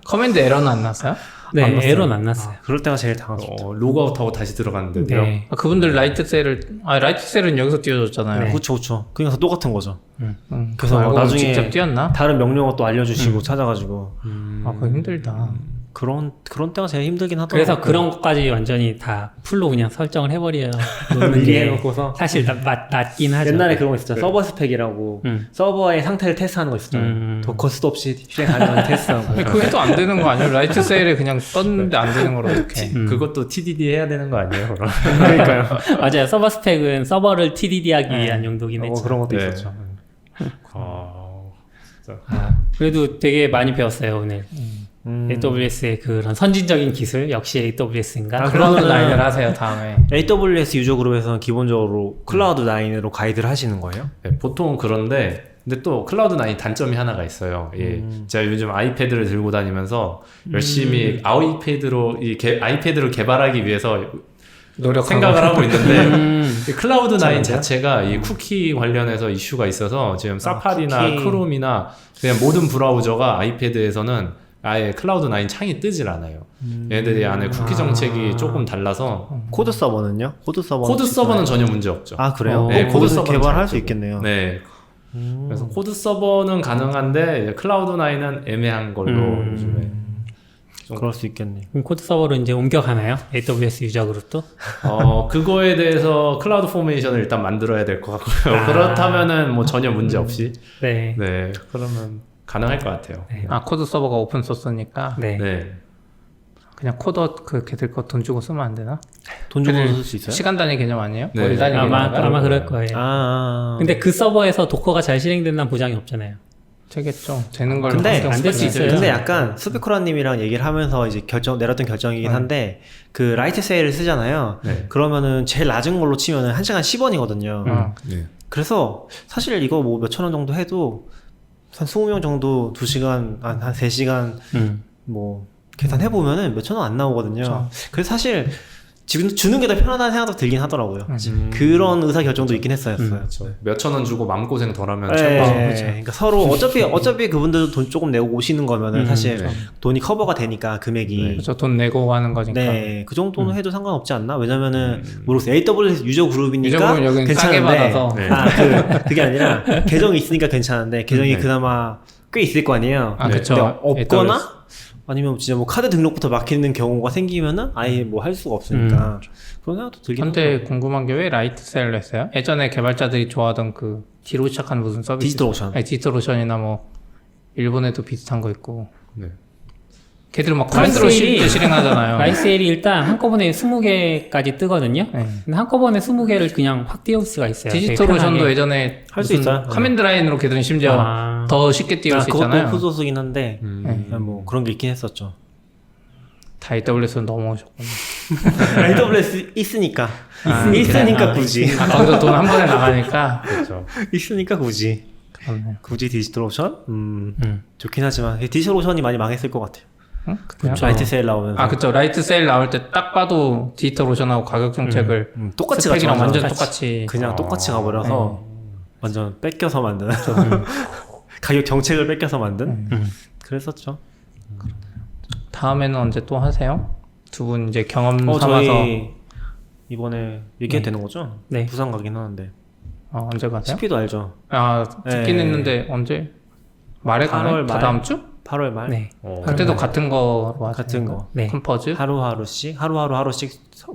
커맨드 에러는 안 났어요? 네, 안 났어요. 에러는 안 났어요. 그럴 때가 제일 당황스럽죠. 로그아웃하고 다시 들어갔는데요. 네. 그분들 라이트 셀은 여기서 띄워줬잖아요. 네. 그쵸. 그러니까 똑같은 거죠. 그래서 그래서 알고 보면 나중에 직접 띄웠나? 다른 명령어 또 알려주시고 찾아가지고 아, 그거 힘들다. 그런 때가 제일 힘들긴 하더라고요. 그래서 그런 것까지 완전히 다 풀로 그냥 설정을 해버려 놓는 미리 게 해놓고서 사실 낫긴 하죠. 옛날에 그런 거 있었잖아. 서버 스펙이라고 서버의 상태를 테스트하는 거 있었잖아요. 도커 수도 없이 실행 가능한 테스트하고. 근데 그게 또 안 되는 거 아니에요? 라이트 셀에 그냥 떴는데 안 되는 걸 어떡해. 그것도 TDD 해야 되는 거 아니에요? 그럼? 그러니까요. 맞아요. 서버 스펙은 서버를 TDD하기 위한 용도긴 했죠. 그런 것도 네. 있었죠. 그래도 되게 많이 배웠어요 오늘. AWS의 그런 선진적인 기술 역시 AWS인가? 클라우드 9을 하세요, 다음에. AWS 유저 그룹에서는 기본적으로 클라우드 9으로 가이드를 하시는 거예요? 네, 보통은 그런데 근데 또 클라우드9 단점이 하나가 있어요. 예, 제가 요즘 아이패드를 들고 다니면서 열심히 아이패드로 아이패드를 개발하기 위해서 생각을 하고 있는데 이 클라우드9 자체가 이 쿠키 관련해서 이슈가 있어서 지금 사파리나 쿠키. 크롬이나 그냥 모든 브라우저가 아이패드에서는 아예 클라우드9 창이 뜨질 않아요. 얘네들이 안에 쿠키 정책이 조금 달라서 코드 서버는요? 코드 서버는 전혀 문제 없죠. 아 그래요? 네, 코드 코드 서버는 개발할 잘 수 뜨고. 있겠네요. 네. 그래서 코드 서버는 가능한데 이제 클라우드9은 애매한 걸로 요즘에 그럴 수 있겠네. 그럼 코드 서버로 이제 옮겨가나요? AWS 유저 그룹도? 그거에 대해서 클라우드 포메이션을 일단 만들어야 될 것 같고요. 그렇다면은 뭐 전혀 문제 없이 네. 네 그러면 가능할 것 같아요. 아, 코드 서버가 오픈 소스니까 네. 네. 그냥 코더 그 걔들 거 돈 주고 쓰면 안 되나? 돈 주고 걔들 쓸 수 있어요? 시간 단위 개념 아니에요? 네. 월 단위 개념인가? 아마 그럴 거예요. 근데 근데 그 서버에서 도커가 잘 실행된다는 보장이 없잖아요. 되겠죠. 되는 걸 근데 환경 안될수 스펙이 있어요. 근데 약간 수비코라님이랑 얘기를 하면서 이제 내렸던 결정이긴 한데 그 라이트 세일을 쓰잖아요. 네. 그러면은 제일 낮은 걸로 치면은 1시간 10원이거든요. 네. 그래서 사실 이거 뭐 몇천 원 정도 해도 한 20명 정도 2시간 한 3시간 뭐 계산해 보면은 몇천 원 안 나오거든요. 그래서 사실 지금 주는 게 더 편하다는 생각도 들긴 하더라고요. 그런 의사 결정도 있긴 했어요. 그렇죠. 몇천 원 주고 마음고생 덜하면 네, 최고죠. 그러니까 서로 어차피 그분들도 돈 조금 내고 오시는 거면은 사실 네. 돈이 커버가 되니까 금액이 그렇죠. 돈 내고 하는 거니까. 네, 그 정도는 해도 상관없지 않나? 왜냐면은 모르겠어요. AWS 유저 그룹이니까 유저 그룹은 여기는 싸게 괜찮은데 받아서. 네. 그게 아니라 계정이 있으니까 괜찮은데 계정이 네. 그나마 꽤 있을 거 아니에요. 아, 네. 그쵸. 근데 없거나 아니면 진짜 뭐 카드 등록부터 막히는 경우가 생기면은 아예 뭐 할 수가 없으니까 그런 생각도 들긴 근데 궁금한 게 왜 라이트 세일을 했어요? 예전에 개발자들이 좋아하던 그 D로 시작한 무슨 서비스? 디지털오션. 아니, 디지털오션이나 뭐 일본에도 비슷한 거 있고 네. 걔들 막 커맨드로 실행하잖아요. 라이셀이 일단 한꺼번에 20개까지 뜨거든요. 네. 근데 한꺼번에 20개를 그냥 확 띄울 수가 있어요. 되게 디지털오션도 편하게. 예전에 할수 무슨 있어요. 커맨드 라인으로 걔들은 심지어 아. 더 쉽게 띄울 수 그것도 있잖아요. 오픈소스긴 한데 뭐 그런 게 있긴 했었죠. 다 AWS로 넘어오셨구나. AWS 있으니까 그래. 굳이 거기서 돈 한 번에 나가니까. 그렇죠. 있으니까 굳이 그렇네요. 굳이 디지털오션 좋긴 하지만 디지털오션이 많이 망했을 것 같아요. 응? 그래요? 라이트 세일 나오면서 그쵸. 라이트 세일 나올 때 딱 봐도 디지털오션하고 가격 정책을 똑같이 스펙이랑 갔죠. 완전 똑같이. 그냥 똑같이 가버려서 완전 뺏겨서 만든 가격 정책을 뺏겨서 만든 그랬었죠. 다음에는 언제 또 하세요? 두 분 이제 경험 삼아서 저희 이번에 얘기해도 되는 거죠? 네. 부산 가긴 하는데 언제 가세요? CP도 알죠? 듣긴 네. 했는데 언제? 말에 8월 가나요? 말. 다다음 주? 8월 말 네. 그때도 같은 거로 하세요? 같은 거 네. 컴퍼즈? 하루하루씩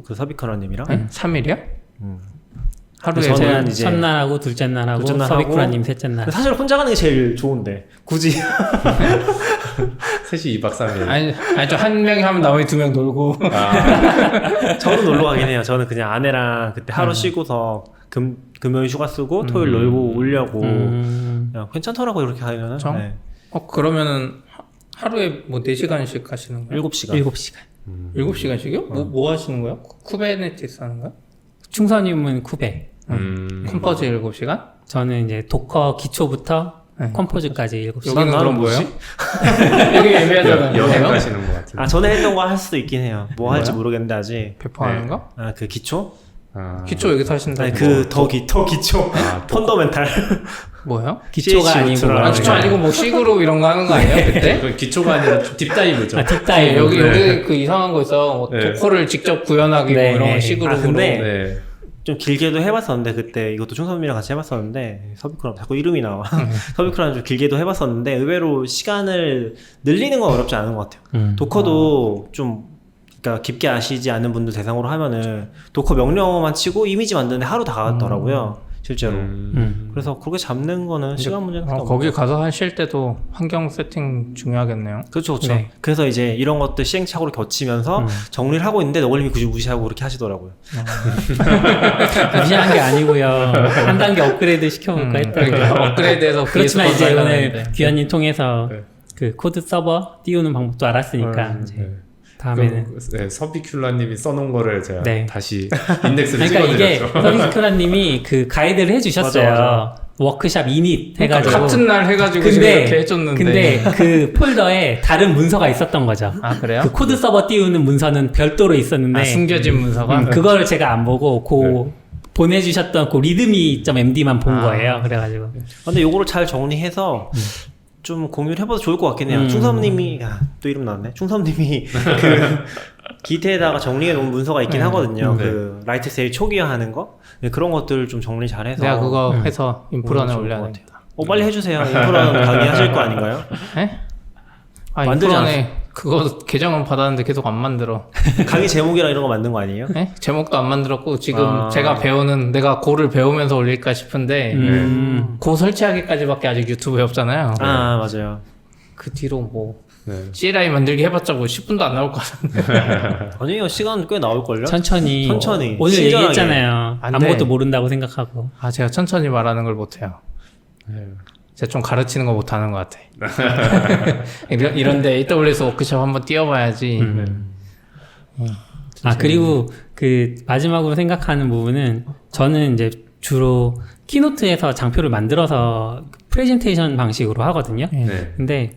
그 서비커러님이랑 네? 3일이요? 하루에 저는 제한 이제 첫날하고 둘째 날하고 둘째 날 하고 서비쿠라님 셋째 날. 사실 혼자 가는 게 제일 좋은데 굳이 셋이 2박 3일. 아니 저 한 명이 하면 나머지 두 명 놀고 저는 놀러 가긴 해요. 저는 그냥 아내랑 그때 하루 쉬고서 금요일 휴가 쓰고 토요일 놀고 오려고 그냥 괜찮더라고 이렇게 가면은. 정? 네. 그러면은 하루에 뭐 4시간씩 가시는 거예요? 7시간 7시간. 7시간씩이요? 뭐 하시는 거예요? 쿠베네티스 하는 거예요? 충선님은 쿠베. 컴퍼즈 7시간? 저는 이제 도커 기초부터 네. 컴포즈까지 7시간. 여기는 나는 그럼 뭐지? 뭐예요? 여기 애매하잖아요. 여행 뭐예요? 가시는 것 같은데. 전에 했던 거 할 수도 있긴 해요. 뭐 할지 뭐야? 모르겠는데 아직. 배포하는 네. 거? 그 기초? 기초 여기서 하신다고? 아니 더 기초. 펀더멘탈. 뭐예요? 기초가 CH 아니고. 울트라. 기초 아니고 뭐 C그룹 이런 거 하는 거 아니에요? 그때? 그 기초가 아니라 딥다이브죠. 아, 딥다이브. 여기 그 이상한 거 있어. 뭐 네. 도커를 직접 구현하기 네. 뭐 이런 거 C그룹으로. 근데 네. 좀 길게도 해봤었는데 그때 이것도 충선님이랑 같이 해봤었는데 서비크람 자꾸 이름이 나와. 서비크람 좀 길게도 해봤었는데 의외로 시간을 늘리는 건 어렵지 않은 것 같아요. 도커도 좀 그러니까 깊게 아시지 않는 분들 대상으로 하면은 도커 명령어만 치고 이미지 만드는데 하루 다 가더라고요. 실제로. 그래서 그렇게 잡는 거는 시간 문제는 크게 거기 없는 것 같아요. 가서 하실 때도 환경 세팅 중요하겠네요. 그렇죠, 그렇죠. 네. 그래서 이제 이런 것들 시행착오를 거치면서 정리를 하고 있는데 너걸님이 굳이 무시하고 그렇게 하시더라고요. 무시한 게 아니고요. 한 단계 업그레이드 시켜볼까 했다고요. 그러니까 업그레이드해서 그렇지만 VS 이제 코드 오늘 하려는데. 귀환님 통해서 네. 그 코드 서버 띄우는 방법도 알았으니까 이제 네. 다음에는 네, 서비큘라님이 써놓은 거를 제가 네. 다시 인덱스를 그러니까 이게 찍어드렸죠. 서비스크라님이 그 가이드를 해주셨어요. 맞아. 워크샵 이닛 그러니까 해가지고. 같은 날 해가지고 지금 이렇게 해줬는데. 근데 그 폴더에 다른 문서가 있었던 거죠. 아 그래요? 그 코드 서버 띄우는 문서는 별도로 있었는데 숨겨진 문서가? 그걸 제가 안 보고 보내주셨던 그 리드미.md만 본 거예요. 그래가지고 근데 요거를 잘 정리해서 좀 공유를 해봐도 좋을 것 같긴 해요. 충섭님이 또 이름 나왔네. 충섭님이 그 기태에다가 정리해 놓은 문서가 있긴 하거든요. 그 라이트 세일 초기화하는 거 네, 그런 것들 좀 정리 잘해서 내가 그거 해서 인프런에 좋을 올려야 것 됩니다. 빨리 해주세요. 인프런 강의하실 거 아닌가요? 네? 만들지 인프런에 그거 계정은 받았는데 계속 안 만들어. 강의 제목이랑 이런 거 만든 거 아니에요? 네? 제목도 안 만들었고 지금 제가 배우는 내가 고를 배우면서 올릴까 싶은데 고 설치하기까지밖에 아직 유튜브에 없잖아요. 맞아요. 그 뒤로 뭐 네. CLI 만들기 해봤자 뭐 10분도 안 나올 것 같은데. 아니요, 시간 꽤 나올걸요? 천천히 친절하게. 오늘 얘기했잖아요. 안 아무것도 돼. 모른다고 생각하고 제가 천천히 말하는 걸 못해요. 네. 제가 좀 가르치는 거 못하는 것 같아. 이런데 AWS 워크숍 한번 뛰어봐야지. 그리고 그 마지막으로 생각하는 부분은 저는 이제 주로 키노트에서 장표를 만들어서 프레젠테이션 방식으로 하거든요. 네. 근데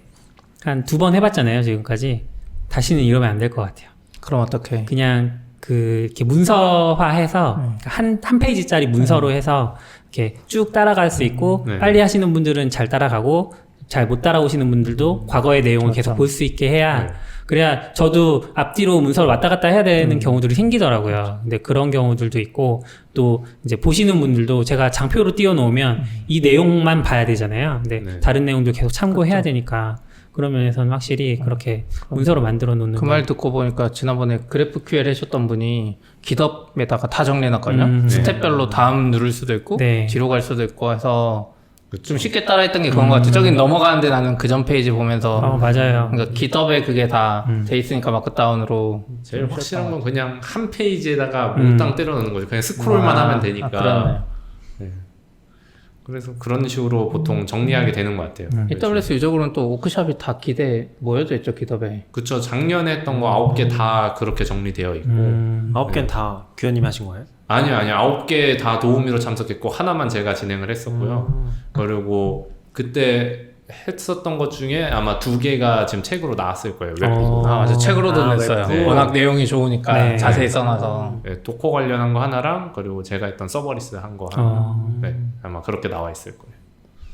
한 2번 해봤잖아요, 지금까지. 다시는 이러면 안 될 것 같아요. 그럼 어떻게? 그냥 이렇게 문서화해서 한 페이지짜리 문서로 해서 이렇게 쭉 따라갈 수 있고 네. 빨리 하시는 분들은 잘 따라가고 잘 못 따라오시는 분들도 과거의 내용을 그렇죠. 계속 볼 수 있게 해야 네. 그래야 저도 앞뒤로 문서를 왔다 갔다 해야 되는 경우들이 생기더라고요. 근데 그런 경우들도 있고 또 이제 보시는 분들도 제가 장표로 띄워 놓으면 이 내용만 봐야 되잖아요. 근데 네. 다른 내용도 계속 참고해야 되니까 그런 면에서는 확실히 그렇게 문서로 만들어 놓는 그 말 듣고 보니까 지난번에 GraphQL 하셨던 분이 GitHub에다가 다 정리해놨거든요. 스텝별로 다음 누를 수도 있고 네. 뒤로 갈 수도 있고 해서 좀 쉽게 따라했던 게 그런 것 같아요. 저긴 넘어가는데 나는 그 전 페이지 보면서 맞아요. 그러니까 GitHub에 그게 다 돼 있으니까 마크다운으로 제일 확실한 건 그냥 한 페이지에다가 몽땅 때려 넣는 거죠. 그냥 스크롤만 하면 되니까. 그렇네요. 그래서 그런 식으로 보통 정리하게 되는 것 같아요. AWS 유저글은 또 워크샵이 다 기대 모여져 있죠, GitHub에. 그쵸. 작년에 했던 거 9개 다 그렇게 정리되어 있고. 9개는 다 규현님이 하신 거예요? 아니요. 9개 다 도우미로 참석했고, 하나만 제가 진행을 했었고요. 그리고 그때 했었던 것 중에 아마 2개가 지금 책으로 나왔을 거예요. 웹북. 아, 맞아. 책으로도 냈어요. 웹북. 워낙 내용이 좋으니까 네. 자세히 써놔서. 네, 도커 관련한 거 하나랑, 그리고 제가 했던 서버리스 한 거 하나. 네, 아마 그렇게 나와 있을 거예요.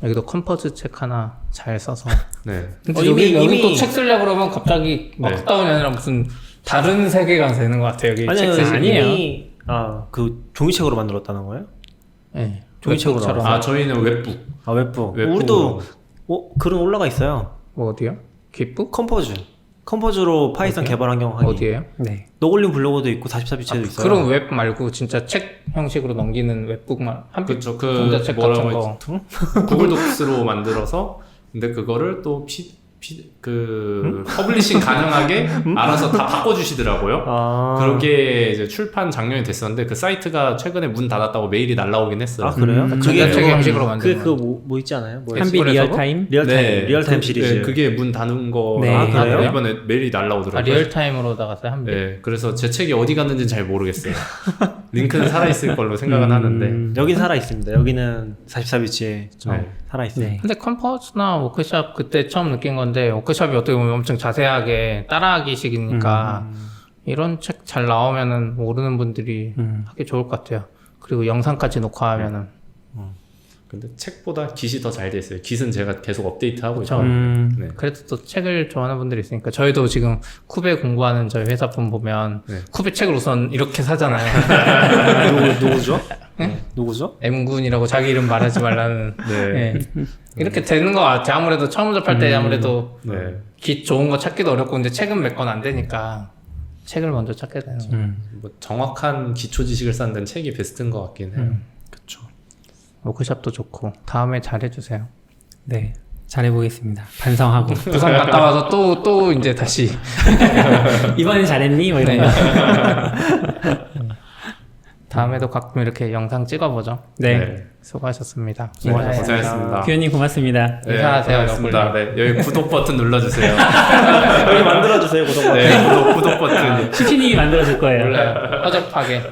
여기도 컴포즈 책 하나 잘 써서. 네. 근데 이미- 여기 이미- 또 책 쓰려고 그러면 갑자기 막다운이 아니라 무슨 다른 세계가 되는 것 같아요. 여기 책 쓰시 아니에요. 이미 그 종이책으로 만들었다는 거예요? 네. 종이책으로 웹북처럼. 아, 저희는 웹북. 웹북. 웹북으로. 우리도 글은 올라가 있어요. 뭐 어디요? 깃북? 컴포즈로 파이썬 어디요? 개발 환경 하기. 어디에요? 네. 노골링 블로그도 있고 44비치도 있어요. 그런 웹 말고 진짜 책 형식으로 넘기는 웹북만 한 그쵸. 전자책 뭐라고 같은 거. 했지? 구글 독스로 만들어서, 근데 그거를 또 퍼블리싱 가능하게 알아서 다 바꿔주시더라고요. 그렇게 이제 출판 작년에 됐었는데, 그 사이트가 최근에 문 닫았다고 메일이 날라오긴 했어요. 아 그래요? 전자책 형식으로 만드는 그게 뭐 있지 않아요? 뭐 한비 리얼타임? 리얼타임 시리즈. 네, 그게 문 닫은 거. 네. 아, 그래요? 이번에 메일이 날라오더라고요. 아 리얼타임으로 나갔어요 한 배. 네, 그래서 제 책이 어디 갔는지는 잘 모르겠어요. 링크는 살아있을 걸로 생각은 하는데. 여긴 살아 있습니다. 여기는 44비치에 좀 네. 살아 있어요. 네. 근데 컴포즈나 워크샵 그때 처음 느낀 건데 워크샵이 어떻게 보면 엄청 자세하게 따라하기식이니까 이런 책 잘 나오면은 모르는 분들이 하기 좋을 것 같아요. 그리고 영상까지 녹화하면은 근데 책보다 깃이 더 잘 돼 있어요. 깃은 제가 계속 업데이트하고 그쵸. 있죠. 네. 그래도 또 책을 좋아하는 분들이 있으니까 저희도 지금 쿠베 공부하는 저희 회사 분 보면 네. 쿠베 책을 우선 이렇게 사잖아요. 누구죠? 누구죠? M군이라고 자기 이름 말하지 말라는 네. 네. 이렇게 되는 것 같아요. 아무래도 처음 접할 때 아무래도 네. 깃 좋은 거 찾기도 어렵고 근데 책은 몇 건 안 되니까 책을 먼저 찾게 되는 거예요. 뭐 정확한 기초 지식을 쌓는 데는 책이 베스트인 것 같긴 해요. 그쵸. 워크샵도 좋고 다음에 잘해주세요. 네. 잘해보겠습니다. 반성하고. 부산 갔다 와서 또 이제 다시 이번엔 잘했니? 뭐 이런 네. 거. 다음에도 가끔 이렇게 영상 찍어보죠. 네. 수고하셨습니다. 고생하셨습니다. 규현님 고맙습니다. 네, 인사하세요, 고생하셨습니다. 네, 여기 구독 버튼 눌러주세요. 여기 만들어주세요, 구독 버튼. 네, 구독 버튼. CP님이 만들어줄 거예요. 몰라요. 허접하게.